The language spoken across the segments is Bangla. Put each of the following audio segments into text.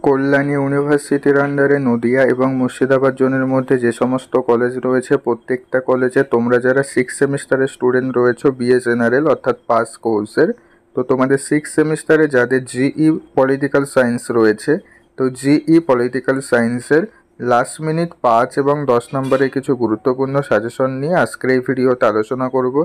কল্যাণী ইউনিভার্সিটির আন্ডারে নদিয়া এবং মুর্শিদাবাদ জোনের মধ্যে যে সমস্ত কলেজ রয়েছে প্রত্যেকটা কলেজে তোমরা যারা 6 সেমিস্টারের স্টুডেন্ট রয়েছো বিএ জেনারেল অর্থাৎ পাস কোর্সের, তো তোমাদের 6 সেমিস্টারে যাদের জিই পলিটিক্যাল সায়েন্স রয়েছে, তো জিই পলিটিক্যাল সায়েন্সের লাস্ট মিনিট 5 এবং 10 নম্বরে কিছু গুরুত্বপূর্ণ সাজেশন নিয়ে আজকের এই ভিডিওতে আলোচনা করব।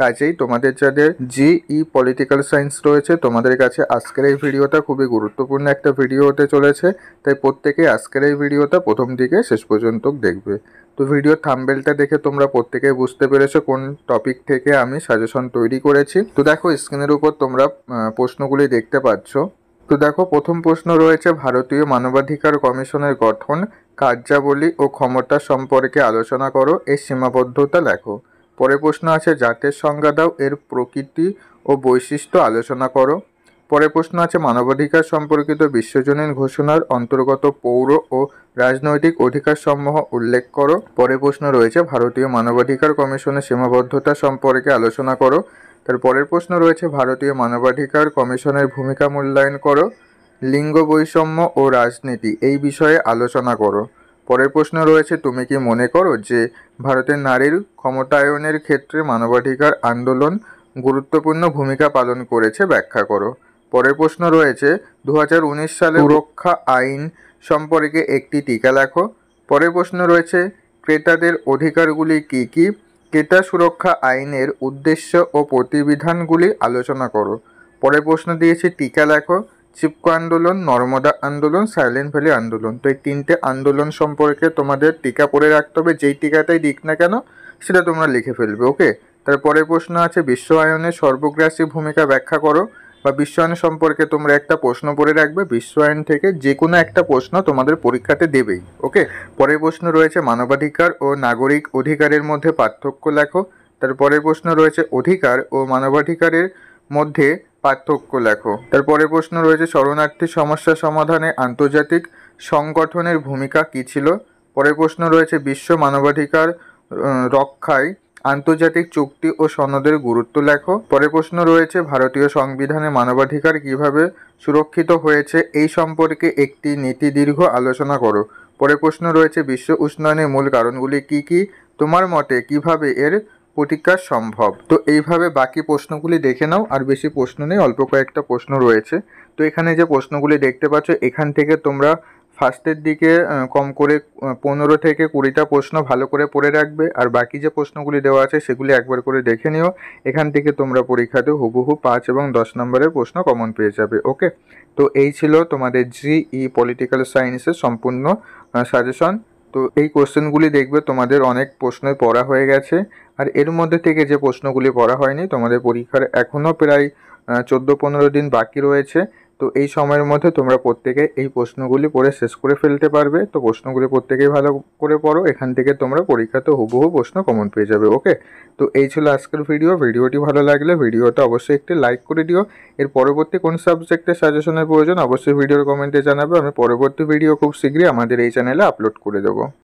কাজেই তোমাদের যাদের জিই পলিটিক্যাল সায়েন্স রয়েছে তোমাদের কাছে আজকের এই ভিডিওটা খুবই গুরুত্বপূর্ণ একটা ভিডিও হতে চলেছে, তাই প্রত্যেকেই আজকের এই ভিডিওটা প্রথম থেকে শেষ পর্যন্ত দেখবে। তো ভিডিওর থাম্বনেলটা দেখে তোমরা প্রত্যেকেই বুঝতে পেরেছো কোন টপিক থেকে আমি সাজেশন তৈরি করেছি। তো দেখো স্ক্রিনের উপর তোমরা প্রশ্নগুলি দেখতে পাচ্ছ। তো দেখো প্রথম প্রশ্ন রয়েছে, ভারতীয় মানবাধিকার কমিশনের গঠন, কার্যাবলী ও ক্ষমতা সম্পর্কে আলোচনা করো, এর সীমাবদ্ধতা লেখো। পরে প্রশ্ন আছে, জাতের সংজ্ঞা দাও, এর প্রকৃতি ও বৈশিষ্ট্য আলোচনা করো। পরে প্রশ্ন আছে, মানবাধিকার সম্পর্কিত বিশ্বজনীন ঘোষণার অন্তর্গত পৌর ও রাজনৈতিক অধিকারসমূহ উল্লেখ করো। পরে প্রশ্ন রয়েছে, ভারতীয় মানবাধিকার কমিশনের সীমাবদ্ধতা সম্পর্কে আলোচনা করো। তার পরের প্রশ্ন রয়েছে, ভারতীয় মানবাধিকার কমিশনের ভূমিকা মূল্যায়ন করো। লিঙ্গ বৈষম্য ও রাজনীতি এই বিষয়ে আলোচনা করো। পরের প্রশ্ন রয়েছে, তুমি কি মনে করো যে ভারতের নারীর ক্ষমতায়নের ক্ষেত্রে মানবাধিকার আন্দোলন গুরুত্বপূর্ণ ভূমিকা পালন করেছে, ব্যাখ্যা করো। পরের প্রশ্ন রয়েছে, 2019 সালে সুরক্ষা আইন সম্পর্কে একটি টিকা লেখো। পরের প্রশ্ন রয়েছে, ক্রেতাদের অধিকারগুলি কী কী? ক্রেতা সুরক্ষা আইনের উদ্দেশ্য ও প্রতিবিধানগুলি আলোচনা করো। পরের প্রশ্ন দিয়েছে, টিকা লেখো। চিপকো আন্দোলন, নর্মদা আন্দোলন, সাইলেন্ট ভ্যালি আন্দোলন। তো এই তিনটে আন্দোলন সম্পর্কে তোমাদের টিকা পড়ে রাখতে হবে, যেই টিকাটাই দিক না কেন সেটা তোমরা লিখে ফেলবে। ওকে, তারপরের প্রশ্ন আছে, বিশ্বায়নের সর্বগ্রাসী ভূমিকা ব্যাখ্যা করো। বা বিশ্বায়ন সম্পর্কে তোমরা একটা প্রশ্ন পড়ে রাখবে, বিশ্বায়ন থেকে যে কোনো একটা প্রশ্ন তোমাদের পরীক্ষাতে দেবেই। ওকে, পরের প্রশ্ন রয়েছে, মানবাধিকার ও নাগরিক অধিকারের মধ্যে পার্থক্য লেখো। তারপরের প্রশ্ন রয়েছে, অধিকার ও মানবাধিকারের মধ্যে পার্থক্য লেখো। তারপরে প্রশ্ন রয়েছে, শরণার্থী সমস্যা সমাধানে আন্তর্জাতিক সংগঠনের ভূমিকা কী ছিল। পরের প্রশ্ন রয়েছে, বিশ্ব মানবাধিকার রক্ষায় আন্তর্জাতিক চুক্তি ও সনদের গুরুত্ব লেখো। পরের প্রশ্ন রয়েছে, ভারতীয় সংবিধানে মানবাধিকার কিভাবে সুরক্ষিত হয়েছে এই সম্পর্কে একটি নীতিদীর্ঘ আলোচনা করো। পরের প্রশ্ন রয়েছে, বিশ্ব উষ্ণায়নের মূল কারণগুলি কী কী? তোমার মতে কিভাবে এর প্রতিকার সম্ভব? তো এইভাবে বাকি প্রশ্নগুলি দেখে নাও, আর বেশি প্রশ্ন নেই, অল্প কয়েকটা প্রশ্ন রয়েছে। তো এখানে যে প্রশ্নগুলি দেখতে পাচ্ছ এখান থেকে তোমরা ফার্স্টের দিকে কম করে 15 থেকে 20টা প্রশ্ন ভালো করে পড়ে রাখবে, আর বাকি যে প্রশ্নগুলি দেওয়া আছে সেগুলি একবার করে দেখে নিও। এখান থেকে তোমরা পরীক্ষাতে হুবহু 5 এবং 10 নম্বরের প্রশ্ন কমন পেয়ে যাবে। ওকে, তো এই ছিল তোমাদের জিই পলিটিক্যাল সায়েন্সের সম্পূর্ণ সাজেশন। তো এই কোশ্চেনগুলি দেখবে তোমাদের অনেক প্রশ্নই পড়া হয়ে গেছে, আর এর মধ্যে থেকে যে প্রশ্নগুলি পড়া হয়নি তোমাদের পরীক্ষার এখনও প্রায় 14-15 দিন বাকি রয়েছে। তো এই সময়ের মধ্যে তোমরা প্রত্যেকে এই প্রশ্নগুলি পড়ে শেষ করে ফেলতে পারবে। তো প্রশ্নগুলি প্রত্যেকেই ভালো করে পড়ো, এখান থেকে তোমরা পরীক্ষাতে হুবহু প্রশ্ন কমন পেয়ে যাবে। ওকে, তো এই ছিল আজকের ভিডিওটি ভালো লাগলে ভিডিওটা অবশ্যই একটি লাইক করে দিও। এর পরবর্তী কোন সাবজেক্টের সাজেশনের প্রয়োজন অবশ্যই ভিডিওর কমেন্টে জানাবে, আমি পরবর্তী ভিডিও খুব শীঘ্রই আমাদের এই চ্যানেলে আপলোড করে দেবো।